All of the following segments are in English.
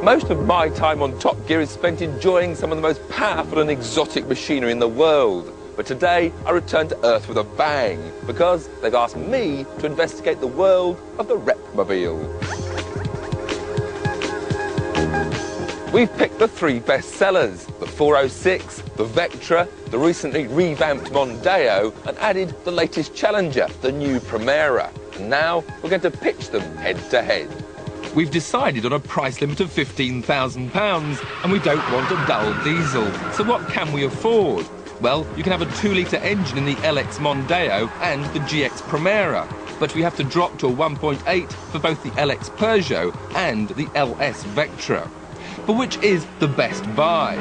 Most of my time on Top Gear is spent enjoying some of the most powerful and exotic machinery in the world. But today I return to Earth with a bang because they've asked me to investigate the world of the Repmobile. We've picked the 3 best sellers, the 406, the Vectra, the recently revamped Mondeo, and added the latest challenger, the new Primera. And now we're going to pitch them head to head. We've decided on a price limit of £15,000 and we don't want a dull diesel. So what can we afford? Well, you can have a 2-litre engine in the LX Mondeo and the GX Primera, but we have to drop to a 1.8 for both the LX Peugeot and the LS Vectra. But which is the best buy?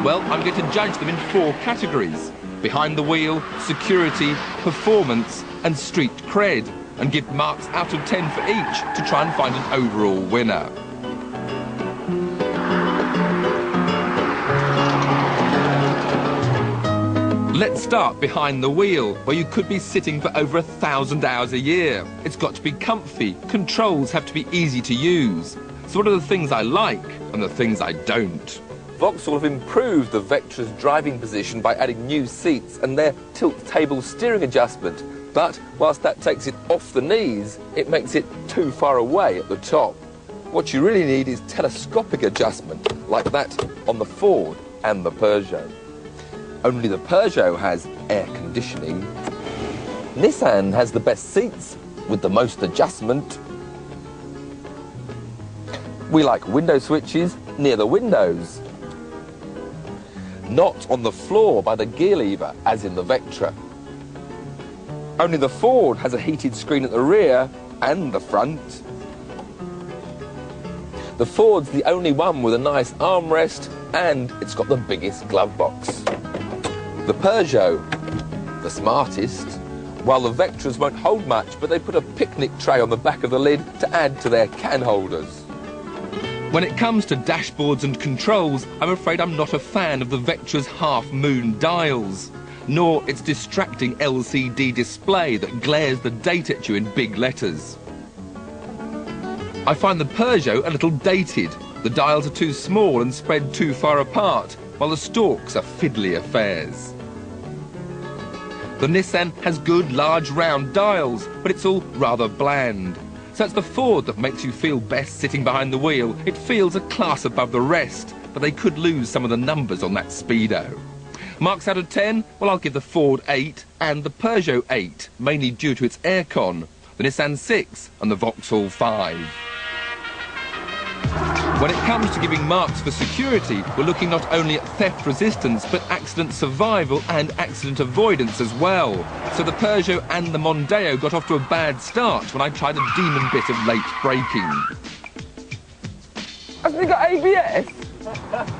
Well, I'm going to judge them in 4 categories: behind the wheel, security, performance and street cred, and give marks out of 10 for each to try and find an overall winner. Let's start behind the wheel, where you could be sitting for over 1,000 hours a year. It's got to be comfy, controls have to be easy to use. So what are the things I like and the things I don't? Vauxhall have improved the Vectra's driving position by adding new seats and their tilt-table steering adjustment. But whilst that takes it off the knees, it makes it too far away at the top. What you really need is telescopic adjustment, like that on the Ford and the Peugeot. Only the Peugeot has air conditioning. Nissan has the best seats with the most adjustment. We like window switches near the windows. Not on the floor by the gear lever, as in the Vectra. Only the Ford has a heated screen at the rear and the front. The Ford's the only one with a nice armrest, and it's got the biggest glove box. The Peugeot, the smartest, while the Vectras won't hold much, but they put a picnic tray on the back of the lid to add to their can holders. When it comes to dashboards and controls, I'm afraid I'm not a fan of the Vectra's half-moon dials, nor its distracting LCD display that glares the date at you in big letters. I find the Peugeot a little dated. The dials are too small and spread too far apart, while the stalks are fiddly affairs. The Nissan has good large round dials, but it's all rather bland. So it's the Ford that makes you feel best sitting behind the wheel. It feels a class above the rest, but they could lose some of the numbers on that Speedo. Marks out of 10? Well, I'll give the Ford 8 and the Peugeot 8, mainly due to its aircon, the Nissan 6 and the Vauxhall 5. When it comes to giving marks for security, we're looking not only at theft resistance, but accident survival and accident avoidance as well. So the Peugeot and the Mondeo got off to a bad start when I tried a demon bit of late braking. Hasn't it got ABS?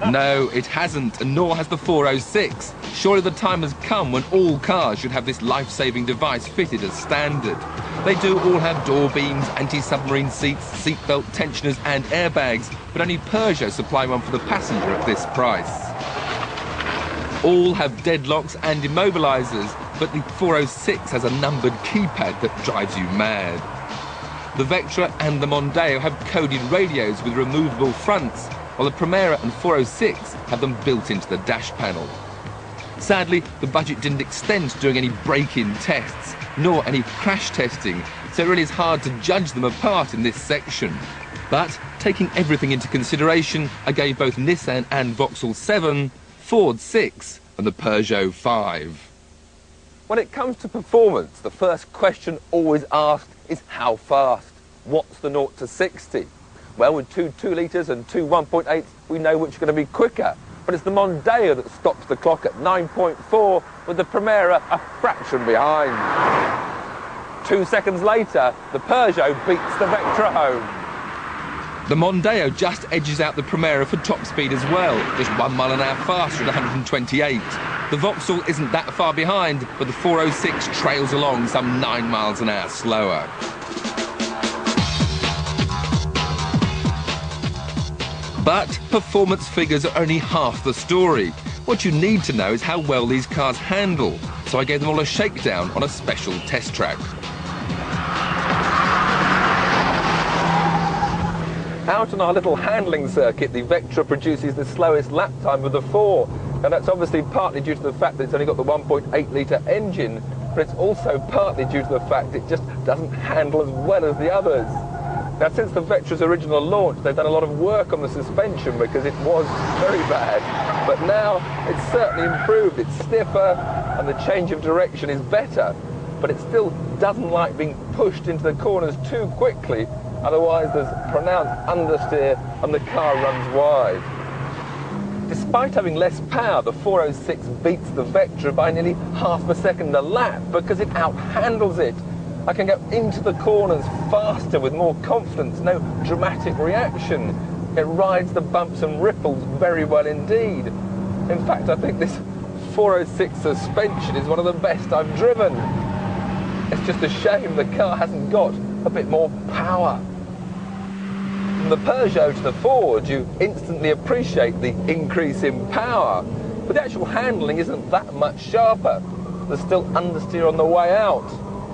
No, it hasn't, and nor has the 406. Surely the time has come when all cars should have this life-saving device fitted as standard. They do all have door beams, anti-submarine seats, seatbelt tensioners and airbags, but only Peugeot supply one for the passenger at this price. All have deadlocks and immobilizers, but the 406 has a numbered keypad that drives you mad. The Vectra and the Mondeo have coded radios with removable fronts, while the Primera and 406 have them built into the dash panel. Sadly, the budget didn't extend to doing any break-in tests, nor any crash testing, so it really is hard to judge them apart in this section. But, taking everything into consideration, I gave both Nissan and Vauxhall 7, Ford 6 and the Peugeot 5. When it comes to performance, the first question always asked is how fast? What's the 0 to 60? Well, with two 2 litres and two 1.8s, we know which are going to be quicker. But it's the Mondeo that stops the clock at 9.4, with the Primera a fraction behind. 2 seconds later, the Peugeot beats the Vectra home. The Mondeo just edges out the Primera for top speed as well, just 1 mile an hour faster at 128. The Vauxhall isn't that far behind, but the 406 trails along some 9 miles an hour slower. But performance figures are only half the story. What you need to know is how well these cars handle, so I gave them all a shakedown on a special test track. Out on our little handling circuit, the Vectra produces the slowest lap time of the four, and that's obviously partly due to the fact that it's only got the 1.8 litre engine, but it's also partly due to the fact it just doesn't handle as well as the others. Now, since the Vectra's original launch, they've done a lot of work on the suspension because it was very bad, but now it's certainly improved. It's stiffer and the change of direction is better, but it still doesn't like being pushed into the corners too quickly, otherwise there's pronounced understeer and the car runs wide. Despite having less power, the 406 beats the Vectra by nearly half a second a lap because it outhandles it. I can go into the corners faster with more confidence, no dramatic reaction. It rides the bumps and ripples very well indeed. In fact, I think this 406 suspension is one of the best I've driven. It's just a shame the car hasn't got a bit more power. From the Peugeot to the Ford, you instantly appreciate the increase in power, but the actual handling isn't that much sharper. There's still understeer on the way out,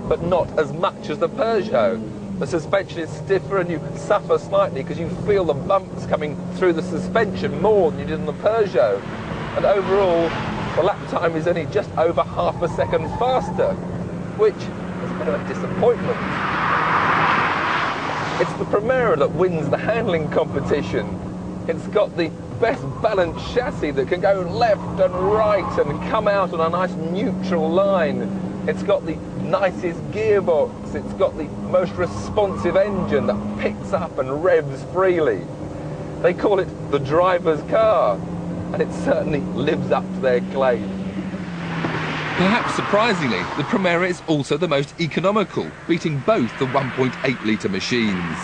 but not as much as the Peugeot. The suspension is stiffer and you suffer slightly because you feel the bumps coming through the suspension more than you did on the Peugeot. And overall, the lap time is only just over half a second faster, which is a bit of a disappointment. It's the Primera that wins the handling competition. It's got the best balanced chassis that can go left and right and come out on a nice neutral line. It's got the nicest gearbox. It's got the most responsive engine that picks up and revs freely. They call it the driver's car, and it certainly lives up to their claim. Perhaps surprisingly, the Primera is also the most economical, beating both the 1.8 litre machines.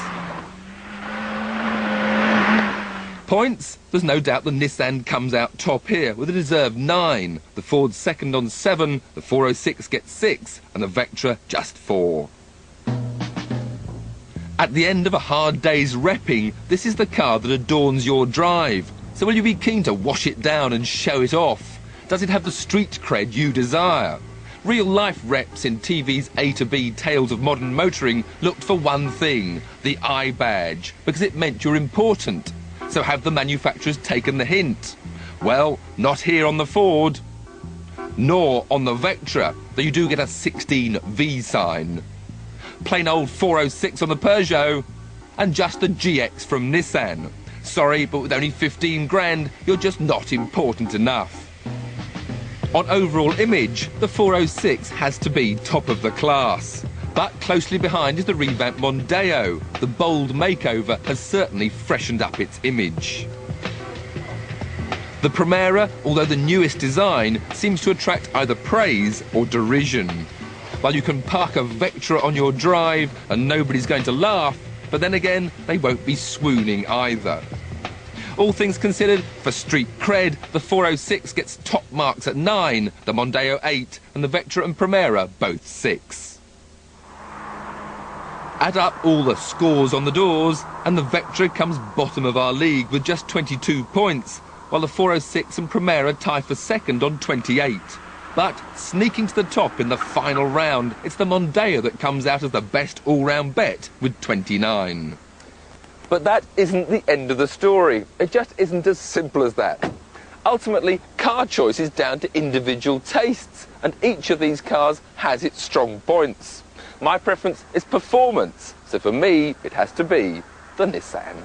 Points? There's no doubt the Nissan comes out top here with a deserved 9. The Ford's second on 7, the 406 gets 6, and the Vectra just 4. At the end of a hard day's repping, this is the car that adorns your drive. So will you be keen to wash it down and show it off? Does it have the street cred you desire? Real-life reps in TV's A to B Tales of Modern Motoring looked for one thing, the I badge, because it meant you're important. So have the manufacturers taken the hint? Well, not here on the Ford, nor on the Vectra, though you do get a 16V sign. Plain old 406 on the Peugeot, and just the GX from Nissan. Sorry, but with only 15 grand, you're just not important enough. On overall image, the 406 has to be top of the class. But closely behind is the revamped Mondeo. The bold makeover has certainly freshened up its image. The Primera, although the newest design, seems to attract either praise or derision. While you can park a Vectra on your drive and nobody's going to laugh, but then again, they won't be swooning either. All things considered, for street cred, the 406 gets top marks at 9, the Mondeo 8, and the Vectra and Primera both 6. Add up all the scores on the doors, and the Vectra comes bottom of our league with just 22 points, while the 406 and Primera tie for second on 28. But sneaking to the top in the final round, it's the Mondeo that comes out as the best all-round bet with 29. But that isn't the end of the story. It just isn't as simple as that. Ultimately, car choice is down to individual tastes, and each of these cars has its strong points. My preference is performance, so for me, it has to be the Nissan.